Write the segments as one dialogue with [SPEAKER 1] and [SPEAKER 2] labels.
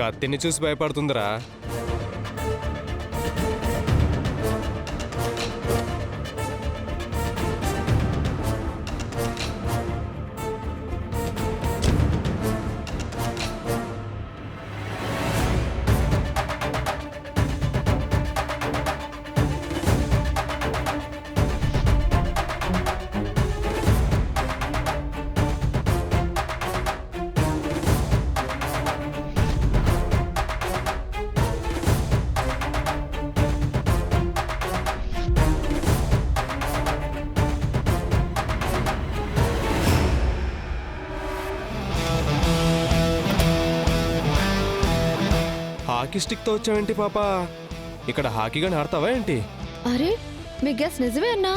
[SPEAKER 1] కత్తిని చూసి భయపడుతుందిరా. హాకీ స్టిక్తో వచ్చావేంటి పాప? ఇక్కడ హాకీగాని ఆడతావా ఏంటి?
[SPEAKER 2] అరే, మీ గెస్ నిజమే అన్నా.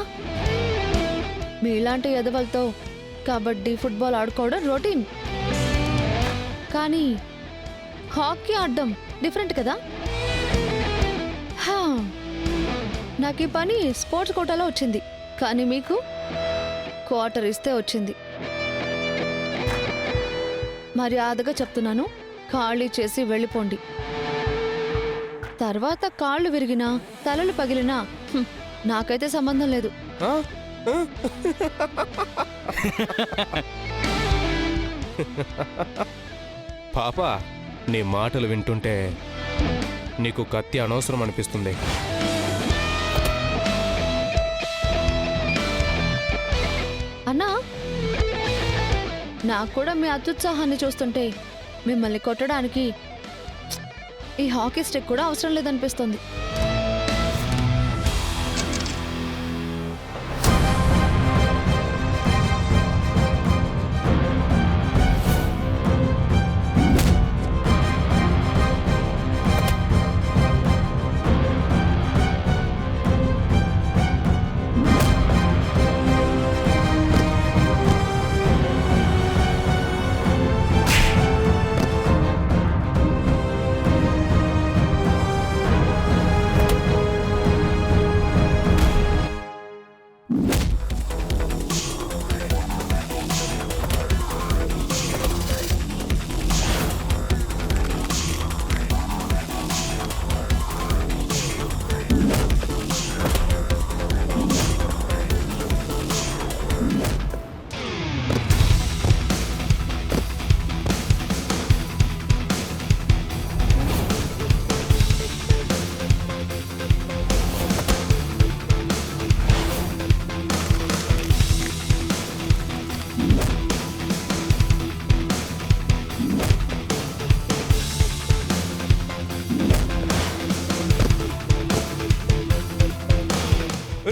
[SPEAKER 2] మీలాంటి ఎదవలతో కబడ్డీ ఫుట్బాల్ ఆడుకోవడం రొటీన్, కానీ హాకీ ఆడడం డిఫరెంట్ కదా. హా, నాకు ఈ పని స్పోర్ట్స్ కోటాలో వచ్చింది, కానీ మీకు క్వార్టర్ ఇస్తే వచ్చింది. మర్యాదగా చెప్తున్నాను, ఖాళీ చేసి వెళ్ళిపోండి. తర్వాత కాళ్ళు విరిగినా తలలు పగిలినా నాకైతే సంబంధం లేదు.
[SPEAKER 1] పాప, నీ మాటలు వింటుంటే నీకు కత్తి అనవసరం అనిపిస్తుంది.
[SPEAKER 2] అన్నా, నాకు కూడా మీ అత్యుత్సాహాన్ని చూస్తుంటే మిమ్మల్ని కొట్టడానికి ఈ హాకీ స్టిక్ కూడా అవసరం లేదనిపిస్తుంది.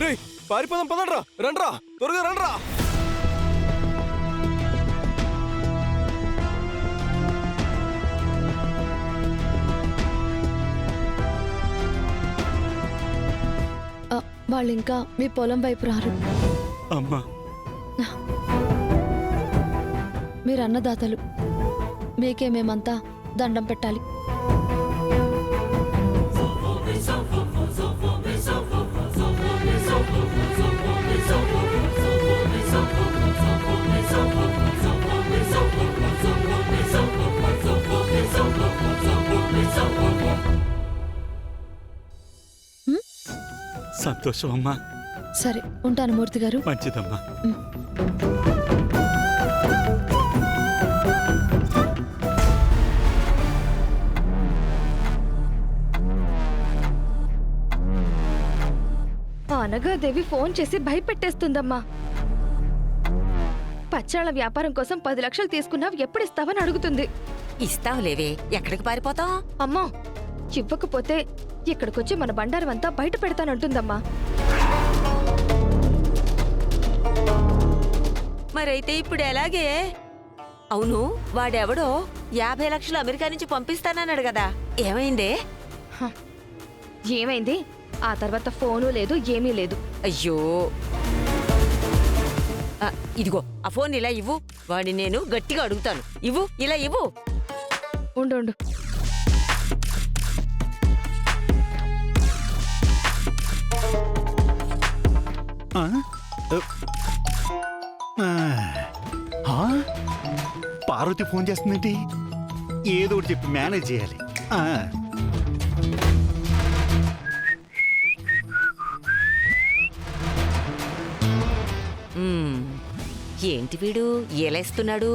[SPEAKER 1] రే, పారిపోదాం, పదండ్రా, రండ్రా, త్వరగా రండ్రా.
[SPEAKER 2] వాళ్ళు ఇంకా మీ పొలం వైపు రారు.
[SPEAKER 3] అమ్మా,
[SPEAKER 2] మీరు అన్నదాతలు, మీకే మేమంతా దండం పెట్టాలి.
[SPEAKER 3] సంతోషం అమ్మా.
[SPEAKER 2] సరే, ఉంటాను మూర్తి గారు.
[SPEAKER 3] మంచిదమ్మా.
[SPEAKER 4] అనగాదేవి ఫోన్ చేసి భయపెట్టేస్తుందమ్మా. పచ్చాళ్ళ వ్యాపారం కోసం 10 లక్షలు తీసుకున్నావు, ఎప్పుడు ఇస్తావని అడుగుతుంది.
[SPEAKER 5] ఇస్తావులేవే, ఎక్కడికి పారిపోతాం?
[SPEAKER 4] అమ్మా, ఇవ్వకపోతే ఇక్కడికొచ్చి మన బండారం అంతా బయట పెడతానంటుందమ్మా.
[SPEAKER 5] మరైతే ఇప్పుడు ఎలాగే? అవును, వాడెవడో 50 లక్షలు అమెరికా నుంచి పంపిస్తానన్నాడు కదా, ఏమైందే?
[SPEAKER 4] ఏమైంది? ఆ తర్వాత ఫోను లేదు, ఏమీ లేదు.
[SPEAKER 5] అయ్యో, ఇదిగో ఆ ఫోన్ ఇలా ఇవ్వు, వాడిని నేను గట్టిగా అడుగుతాను. ఇవ్వు, ఇలా ఇవ్వు.
[SPEAKER 4] ఉండు.
[SPEAKER 3] పార్వతి ఫోన్ చేస్తుందేంటి? ఏదో ఒకటి చెప్పి మేనేజ్ చేయాలి. ఆ,
[SPEAKER 5] మ్మ్. ఏంటి వీడు ఏలేస్తున్నాడు?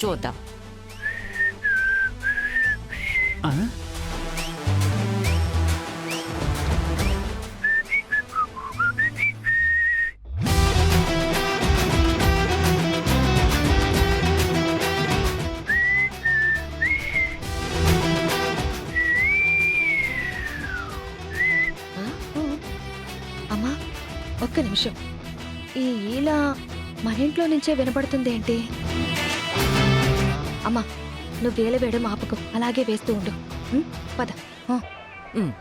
[SPEAKER 5] చూద్దాం.
[SPEAKER 3] ఆ?
[SPEAKER 4] అమ్మా ఒక్క నిమిషం. ఈ ఈల మన ఇంట్లో నుంచే వినపడుతుందేంటి? అమ్మా నువ్వు వేల వేయడం ఆపకు, అలాగే వేస్తూ ఉండు. పద.
[SPEAKER 5] మ్మ్.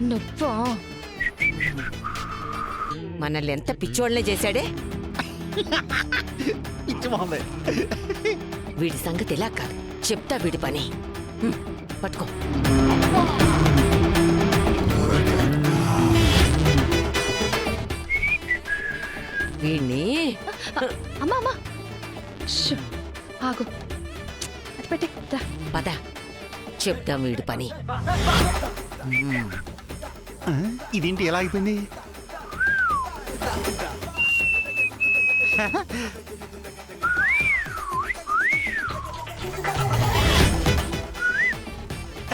[SPEAKER 4] నువ్వు
[SPEAKER 5] మనల్ని ఎంత పిచ్చోళ్ళనే చేశాడే.
[SPEAKER 3] పిచ్చి మొహమే.
[SPEAKER 5] వీడి సంగతి ఎలా కాదు, చెప్తా వీడి పని. పట్టుకో. వీడిని
[SPEAKER 4] అమ్మా అమ్మా షూ, ఆగు. అది పెట్టి రా.
[SPEAKER 5] పద చెప్తాం వీడి పని.
[SPEAKER 3] ఆ, ఇదేంటి ఎలా అయిపోయింది?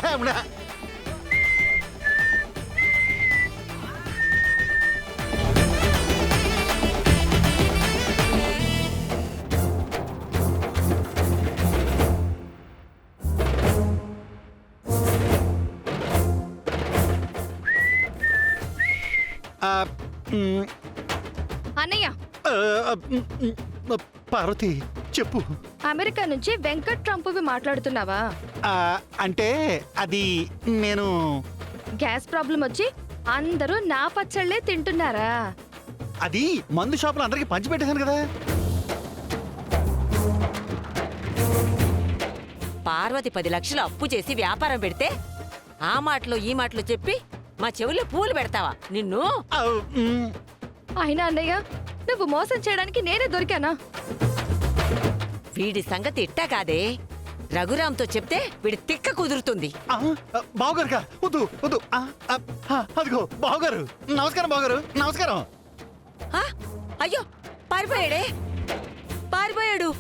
[SPEAKER 3] అవునా? ఆ, మ్,
[SPEAKER 4] అన్నయ్య
[SPEAKER 3] పార్వతి చెప్పు.
[SPEAKER 4] అమెరికా నుంచి వెంకట్ ట్రంప్వి మాట్లాడుతున్నావా?
[SPEAKER 3] ఆ, అంటే అది నేను
[SPEAKER 4] గ్యాస్ ప్రాబ్లం వచ్చి అందరూ నా పచ్చళ్ళే తింటున్నారా?
[SPEAKER 3] అది మందు షాపులో అందరికి పంచిపెట్టేశాను కదా.
[SPEAKER 5] పార్వతి 10 లక్షలు అప్పు చేసి వ్యాపారం పెడితే ఆ మాటలో ఈ మాటలో చెప్పి మా చెవుల్లో పూలు పెడతావా నిన్ను?
[SPEAKER 3] ఆ, మ్,
[SPEAKER 4] అయినా అన్నయ్య నువ్వు మోసం చేయడానికి నేనే దొరికానా?
[SPEAKER 5] వీడి సంగతి ఇట్టా కాదే. రఘురామ్తో చెప్తే వీడి తిక్క కుదురుతుంది.
[SPEAKER 3] ఆ, బావగారుగా వద్దు వద్దు. ఆ, ఆ, ఆ, అదిగో బావగారు. నమస్కారం బావగారు, నమస్కారం.
[SPEAKER 5] ఆ? అయ్యో పారిపోయాడే, పారిపోయాడు.